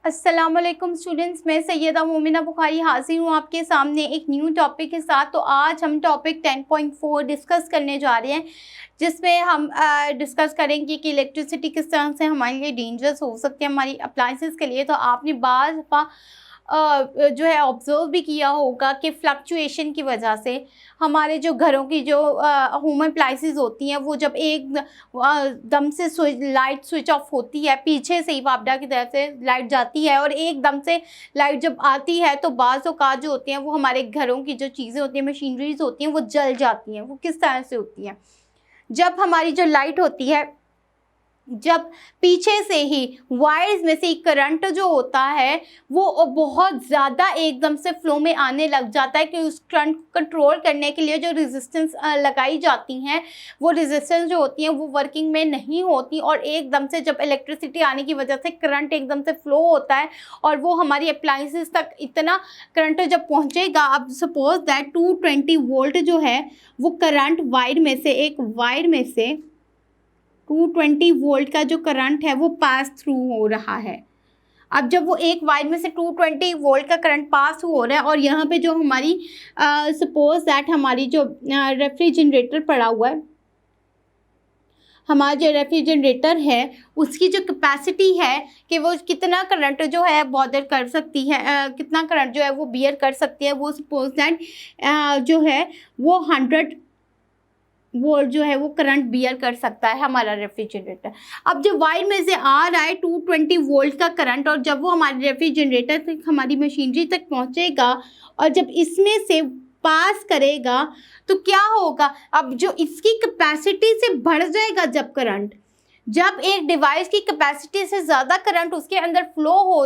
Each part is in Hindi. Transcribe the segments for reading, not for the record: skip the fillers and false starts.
अस्सलाम वालेकुम स्टूडेंट्स, मैं सैयदा मोमिना बुखारी हाजिर हूँ आपके सामने एक न्यू टॉपिक के साथ। तो आज हम टॉपिक 10.4 डिस्कस करने जा रहे हैं, जिसमें हम डिस्कस करेंगे कि इलेक्ट्रिसिटी किस तरह से हमारे लिए डेंजरस हो सकती है हमारी अप्लाइंसेस के लिए। तो आपने बार दफ़ा जो है ऑब्ज़र्व भी किया होगा कि फ्लक्चुएशन की वजह से हमारे जो घरों की जो होम अप्लाइंसेस होती हैं, वो जब एक दम से लाइट स्विच ऑफ होती है, पीछे से ही वापडा की तरफ से लाइट जाती है और एकदम से लाइट जब आती है तो बाज़ औक़ात जो होती हैं वो हमारे घरों की जो चीज़ें होती हैं, मशीनरीज़ होती हैं, वो जल जाती हैं। वो किस तरह से होती हैं? जब हमारी जो लाइट होती है, जब पीछे से ही वायर्स में से करंट जो होता है वो बहुत ज़्यादा एकदम से फ्लो में आने लग जाता है कि उस करंट को कंट्रोल करने के लिए जो रेजिस्टेंस लगाई जाती हैं, वो रेजिस्टेंस जो होती हैं वो वर्किंग में नहीं होती और एकदम से जब इलेक्ट्रिसिटी आने की वजह से करंट एकदम से फ्लो होता है और वो हमारी अप्लाइंसेस तक इतना करंट जब पहुँचेगा, अब सपोज दैट 220 वोल्ट जो है वो करंट वायर में से 220 वोल्ट का जो करंट है वो पास थ्रू हो रहा है। अब जब वो एक वायर में से 220 वोल्ट का करंट पास हो रहा है और यहाँ पे जो हमारी सपोज दैट हमारी जो रेफ्रिजरेटर पड़ा हुआ है, हमारा जो रेफ्रिजरेटर है उसकी जो कैपेसिटी है कि वो कितना करंट जो है बॉदर कर सकती है, कितना करंट जो है वो बियर कर सकती है, वो सपोज दैट जो है वो 100 वोल्ट जो है वो करंट बियर कर सकता है हमारा रेफ्रिजरेटर। अब जब वायर में से आ रहा है 220 वोल्ट का करंट और जब वो हमारे रेफ्रिजरेटर तक, हमारी मशीनरी तक पहुंचेगा और जब इसमें से पास करेगा तो क्या होगा? अब जो इसकी कैपेसिटी से बढ़ जाएगा जब करंट, जब एक डिवाइस की कैपेसिटी से ज़्यादा करंट उसके अंदर फ्लो हो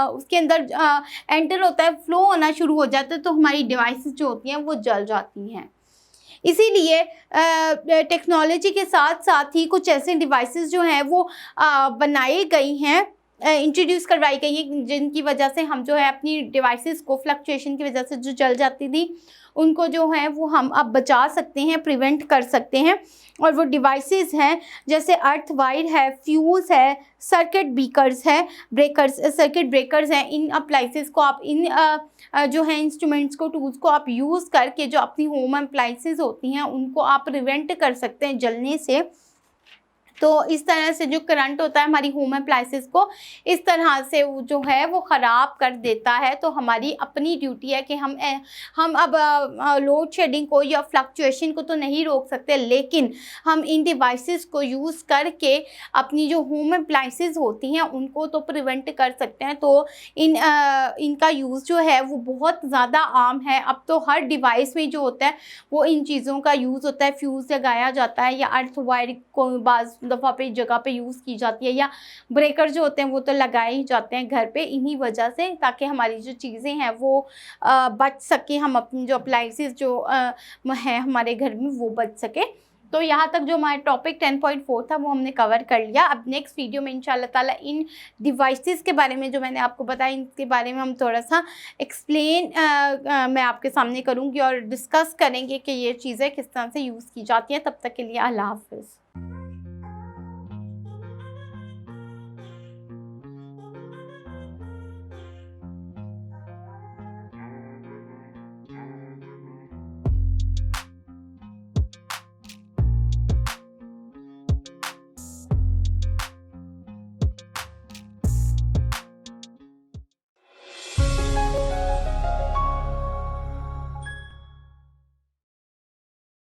उसके अंदर एंटर होता है, फ्लो होना शुरू हो जाता है, तो हमारी डिवाइसेस जो होती हैं वो जल जाती हैं। इसीलिए टेक्नोलॉजी के साथ साथ ही कुछ ऐसे डिवाइसेस जो हैं वो बनाई गई हैं, इंट्रोड्यूस करवाई गई है, जिनकी वजह से हम जो है अपनी डिवाइसेस को फ्लक्चुएशन की वजह से जो जल जाती थी उनको जो है वो हम अब बचा सकते हैं, प्रिवेंट कर सकते हैं। और वो डिवाइसेस हैं जैसे अर्थ वायर है, फ्यूज़ है, सर्किट ब्रेकर्स हैं। इन अप्लाइंसेस को आप जो है इंस्ट्रूमेंट्स को, टूल्स को आप यूज़ करके जो अपनी होम अप्लाइंसेस होती हैं उनको आप प्रिवेंट कर सकते हैं जलने से। तो इस तरह से जो करंट होता है हमारी होम अप्लाइंसेस को इस तरह से वो जो है वो ख़राब कर देता है। तो हमारी अपनी ड्यूटी है कि हम अब लोड शेडिंग को या फ्लक्चुएशन को तो नहीं रोक सकते, लेकिन हम इन डिवाइसेस को यूज़ करके अपनी जो होम अप्लाइंसेस होती हैं उनको तो प्रिवेंट कर सकते हैं। तो इनका यूज़ जो है वो बहुत ज़्यादा आम है। अब तो हर डिवाइस में जो होता है वो इन चीज़ों का यूज़ होता है। फ्यूज़ लगाया जाता है या अर्थ वायर को बाज़ दफ़ा पे जगह पे यूज़ की जाती है, या ब्रेकर जो होते हैं वो तो लगाए ही जाते हैं घर पे इन्हीं वजह से, ताकि हमारी जो चीज़ें हैं वो बच सके, हम अपनी जो अप्लाइंसेस जो है हमारे घर में वो बच सके। तो यहाँ तक जो हमारा टॉपिक 10.4 था वो हमने कवर कर लिया। अब नेक्स्ट वीडियो में इंशाल्लाह ताला इन डिवाइसेस के बारे में जो मैंने आपको बताया इनके बारे में हम थोड़ा सा एक्सप्लेन मैं आपके सामने करूँगी और डिस्कस करेंगे कि ये चीज़ें किस तरह से यूज़ की जाती हैं। तब तक के लिए अल्लाह हाफ़िज़।